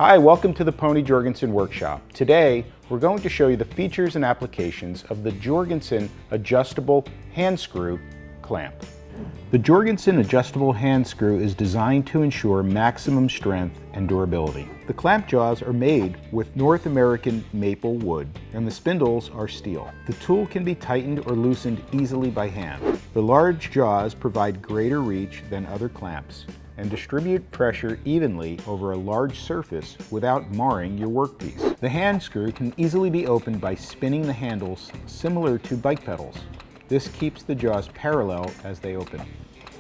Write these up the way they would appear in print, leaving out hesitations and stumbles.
Hi, welcome to the Pony Jorgensen workshop. Today, we're going to show you the features and applications of the Jorgensen adjustable hand screw clamp. The Jorgensen adjustable hand screw is designed to ensure maximum strength and durability. The clamp jaws are made with North American maple wood, and the spindles are steel. The tool can be tightened or loosened easily by hand. The large jaws provide greater reach than other clamps and distribute pressure evenly over a large surface without marring your workpiece. The hand screw can easily be opened by spinning the handles similar to bike pedals. This keeps the jaws parallel as they open.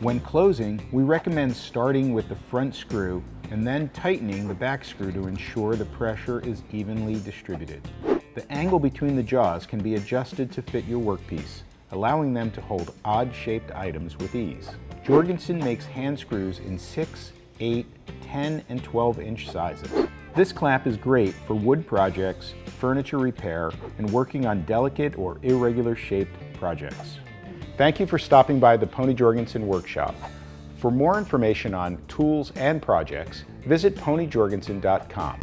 When closing, we recommend starting with the front screw and then tightening the back screw to ensure the pressure is evenly distributed. The angle between the jaws can be adjusted to fit your workpiece, allowing them to hold odd-shaped items with ease. Jorgensen makes hand screws in 6, 8, 10, and 12-inch sizes. This clamp is great for wood projects, furniture repair, and working on delicate or irregular shaped projects. Thank you for stopping by the Pony Jorgensen workshop. For more information on tools and projects, visit ponyjorgensen.com.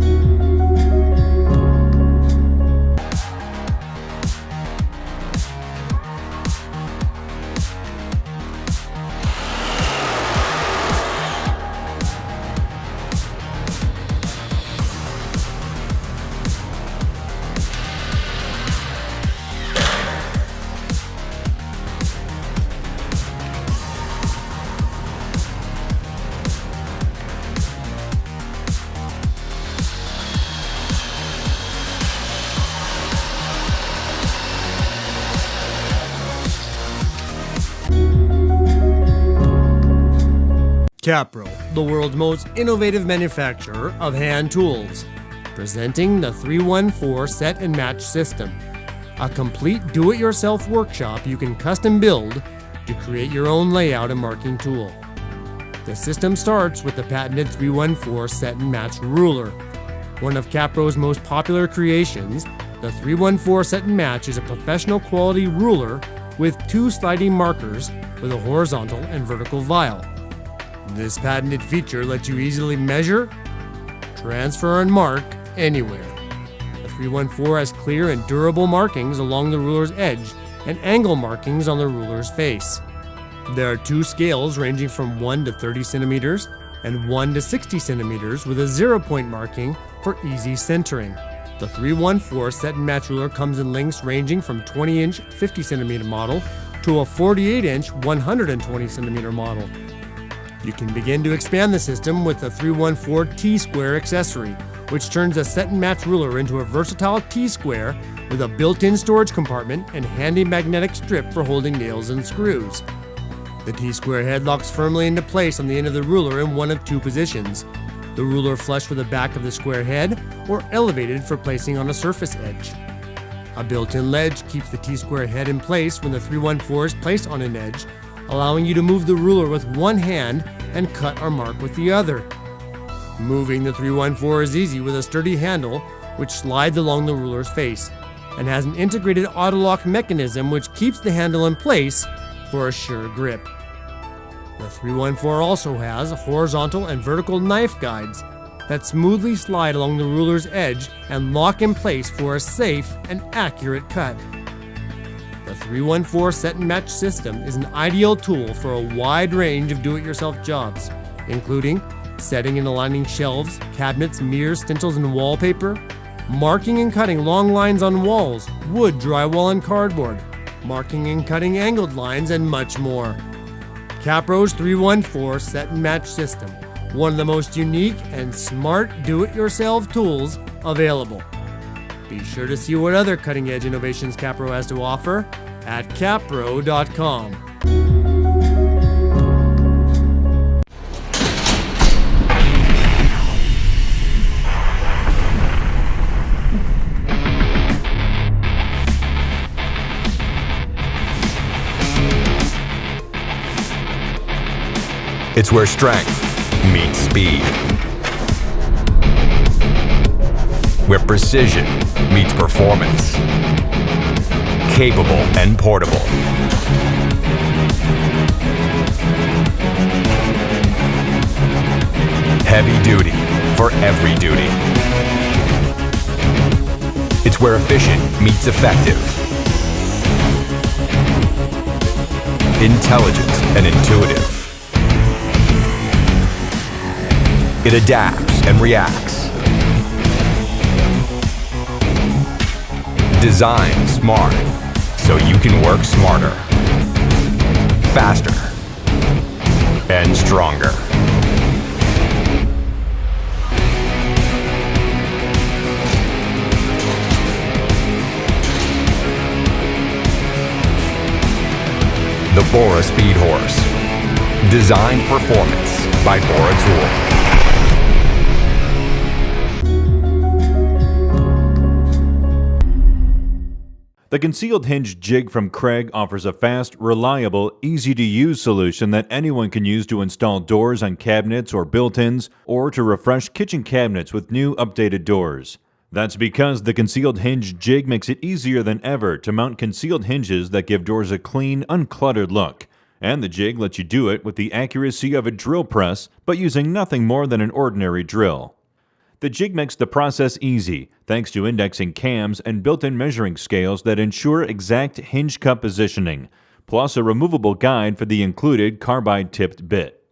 Capro, the world's most innovative manufacturer of hand tools, presenting the 314 Set and Match System, a complete do-it-yourself workshop you can custom build to create your own layout and marking tool. The system starts with the patented 314 Set and Match ruler. One of Capro's most popular creations, the 314 Set and Match is a professional quality ruler with 2 sliding markers with a horizontal and vertical vial. This patented feature lets you easily measure, transfer, and mark anywhere. The 314 has clear and durable markings along the ruler's edge and angle markings on the ruler's face. There are 2 scales ranging from 1 to 30 centimeters and 1 to 60 centimeters with a 0-point marking for easy centering. The 314 Set and Match ruler comes in lengths ranging from 20-inch 50 centimeter model to a 48-inch 120 centimeter model. You can begin to expand the system with the 314 T-square accessory, which turns a set and match ruler into a versatile T-square with a built-in storage compartment and handy magnetic strip for holding nails and screws. The T-square head locks firmly into place on the end of the ruler in one of 2 positions: the ruler flush with the back of the square head or elevated for placing on a surface edge. A built-in ledge keeps the T-square head in place when the 314 is placed on an edge, allowing you to move the ruler with one hand and cut or mark with the other. Moving the 314 is easy with a sturdy handle which slides along the ruler's face and has an integrated auto-lock mechanism which keeps the handle in place for a sure grip. The 314 also has horizontal and vertical knife guides that smoothly slide along the ruler's edge and lock in place for a safe and accurate cut. The 314 Set and Match system is an ideal tool for a wide range of do-it-yourself jobs, including setting and aligning shelves, cabinets, mirrors, stencils, and wallpaper, marking and cutting long lines on walls, wood, drywall, and cardboard, marking and cutting angled lines, and much more. Capro's 314 Set and Match system, one of the most unique and smart do-it-yourself tools available. Be sure to see what other cutting-edge innovations Capro has to offer at capro.com. It's where strength meets speed. Where precision meets performance. Capable and portable. Heavy duty, for every duty. It's where efficient meets effective, intelligent and intuitive. It adapts and reacts. Designed smart, so you can work smarter, faster, and stronger. The Bora Speedhorse. Designed performance by Bora Tool. The concealed hinge jig from Kreg offers a fast, reliable, easy-to-use solution that anyone can use to install doors on cabinets or built-ins, or to refresh kitchen cabinets with new updated doors. That's because the concealed hinge jig makes it easier than ever to mount concealed hinges that give doors a clean, uncluttered look. And the jig lets you do it with the accuracy of a drill press, but using nothing more than an ordinary drill. The jig makes the process easy, thanks to indexing cams and built-in measuring scales that ensure exact hinge cup positioning, plus a removable guide for the included carbide-tipped bit.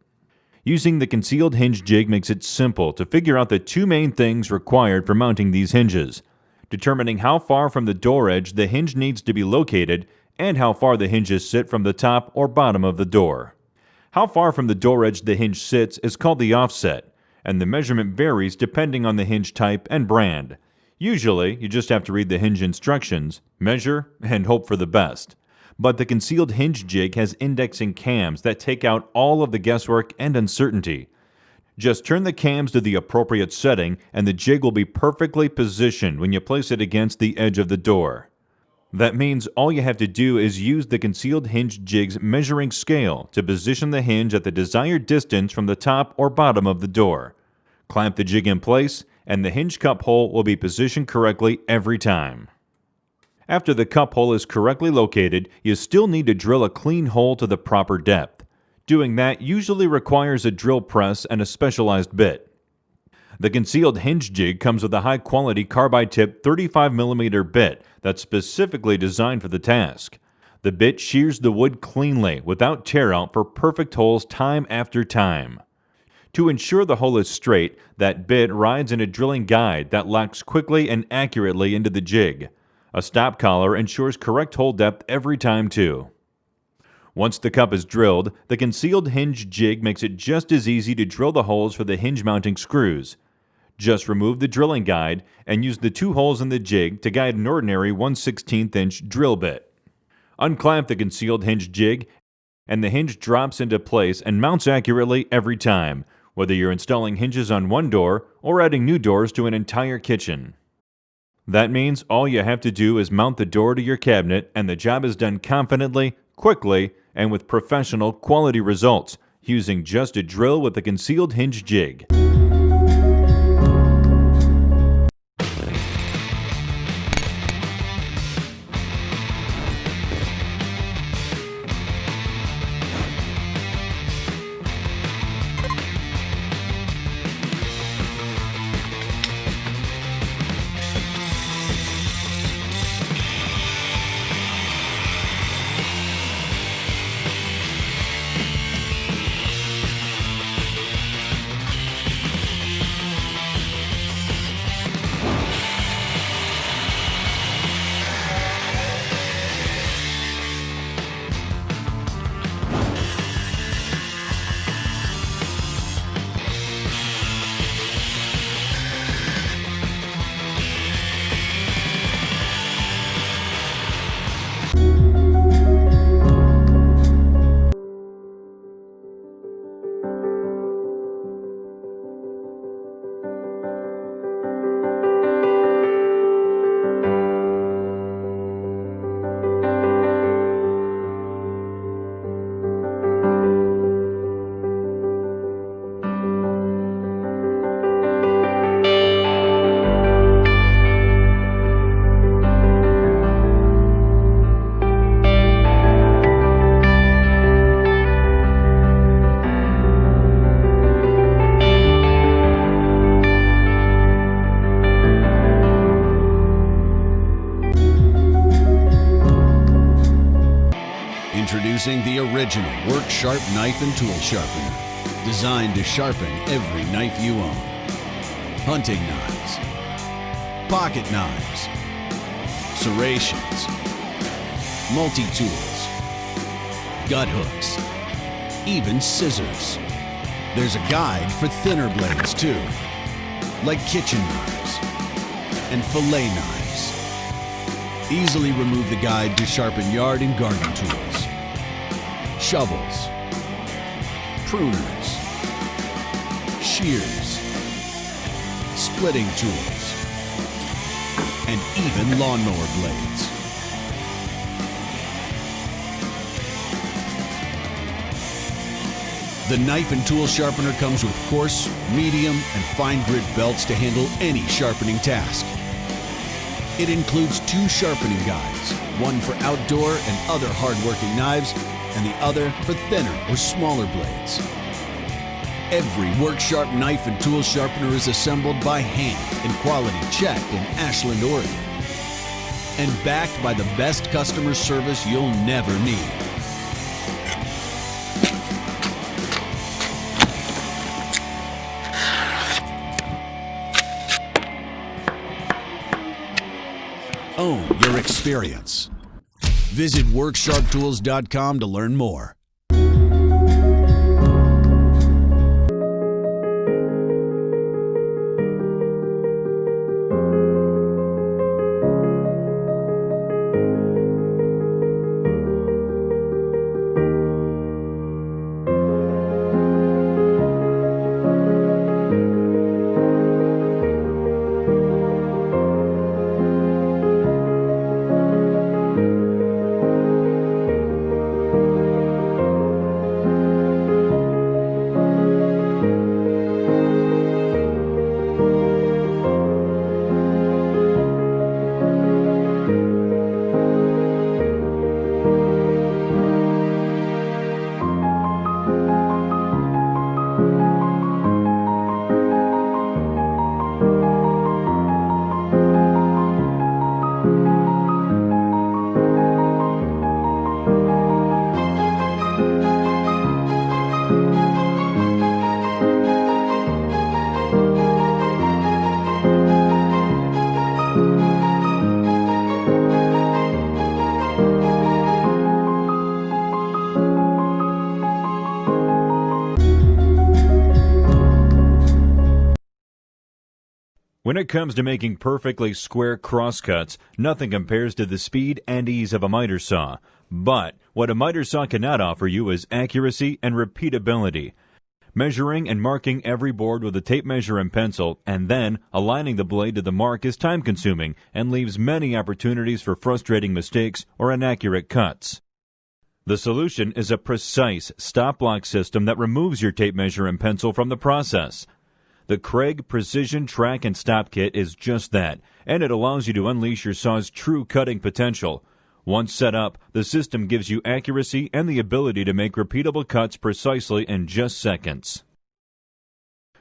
Using the concealed hinge jig makes it simple to figure out the two main things required for mounting these hinges: determining how far from the door edge the hinge needs to be located and how far the hinges sit from the top or bottom of the door. How far from the door edge the hinge sits is called the offset, and the measurement varies depending on the hinge type and brand. Usually, you just have to read the hinge instructions, measure, and hope for the best. But the concealed hinge jig has indexing cams that take out all of the guesswork and uncertainty. Just turn the cams to the appropriate setting and the jig will be perfectly positioned when you place it against the edge of the door. That means all you have to do is use the concealed hinge jig's measuring scale to position the hinge at the desired distance from the top or bottom of the door. Clamp the jig in place, and the hinge cup hole will be positioned correctly every time. After the cup hole is correctly located, you still need to drill a clean hole to the proper depth. Doing that usually requires a drill press and a specialized bit. The concealed hinge jig comes with a high-quality carbide-tipped 35mm bit that's specifically designed for the task. The bit shears the wood cleanly without tear-out for perfect holes time after time. To ensure the hole is straight, that bit rides in a drilling guide that locks quickly and accurately into the jig. A stop collar ensures correct hole depth every time too. Once the cup is drilled, the concealed hinge jig makes it just as easy to drill the holes for the hinge mounting screws. Just remove the drilling guide and use the two holes in the jig to guide an ordinary 1/16 inch drill bit. Unclamp the concealed hinge jig and the hinge drops into place and mounts accurately every time, whether you're installing hinges on one door or adding new doors to an entire kitchen. That means all you have to do is mount the door to your cabinet and the job is done confidently, quickly, and with professional quality results, using just a drill with a concealed hinge jig. Introducing the original Work Sharp knife and tool sharpener, designed to sharpen every knife you own. Hunting knives, pocket knives, serrations, multi-tools, gut hooks, even scissors. There's a guide for thinner blades too, like kitchen knives and fillet knives. Easily remove the guide to sharpen yard and garden tools, shovels, pruners, shears, splitting tools, and even lawnmower blades. The knife and tool sharpener comes with coarse, medium, and fine grit belts to handle any sharpening task. It includes 2 sharpening guides, one for outdoor and other hard-working knives, and the other for thinner or smaller blades. Every Work Sharp knife and tool sharpener is assembled by hand and quality checked in Ashland, Oregon, and backed by the best customer service you'll never need. Own your experience. Visit WorkSharpTools.com to learn more. When it comes to making perfectly square crosscuts, nothing compares to the speed and ease of a miter saw. But what a miter saw cannot offer you is accuracy and repeatability. Measuring and marking every board with a tape measure and pencil, and then aligning the blade to the mark is time-consuming and leaves many opportunities for frustrating mistakes or inaccurate cuts. The solution is a precise stop-block system that removes your tape measure and pencil from the process. The Kreg Precision Track and Stop Kit is just that, and it allows you to unleash your saw's true cutting potential. Once set up, the system gives you accuracy and the ability to make repeatable cuts precisely in just seconds.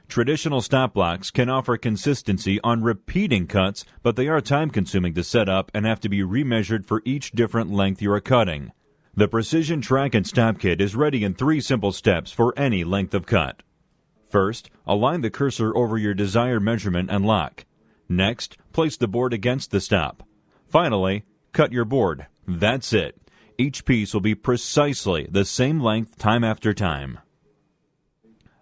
Traditional stop blocks can offer consistency on repeating cuts, but they are time-consuming to set up and have to be remeasured for each different length you are cutting. The Precision Track and Stop Kit is ready in 3 simple steps for any length of cut. First, align the cursor over your desired measurement and lock. Next, place the board against the stop. Finally, cut your board. That's it. Each piece will be precisely the same length time after time.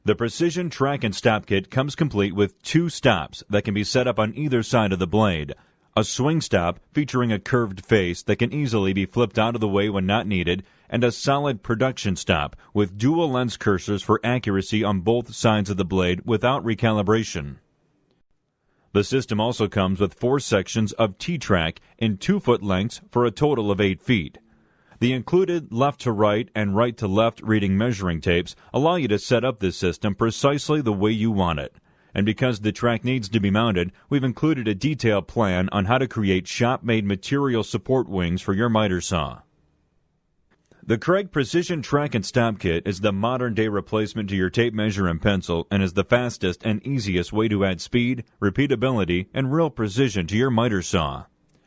The Precision Track and Stop Kit comes complete with 2 stops that can be set up on either side of the blade. A swing stop featuring a curved face that can easily be flipped out of the way when not needed, and a solid production stop with dual lens cursors for accuracy on both sides of the blade without recalibration. The system also comes with 4 sections of T-track in 2-foot lengths for a total of 8 feet. The included left to right and right to left reading measuring tapes allow you to set up this system precisely the way you want it. And because the track needs to be mounted, we've included a detailed plan on how to create shop-made material support wings for your miter saw. The Kreg Precision Track and Stop Kit is the modern-day replacement to your tape measure and pencil and is the fastest and easiest way to add speed, repeatability, and real precision to your miter saw.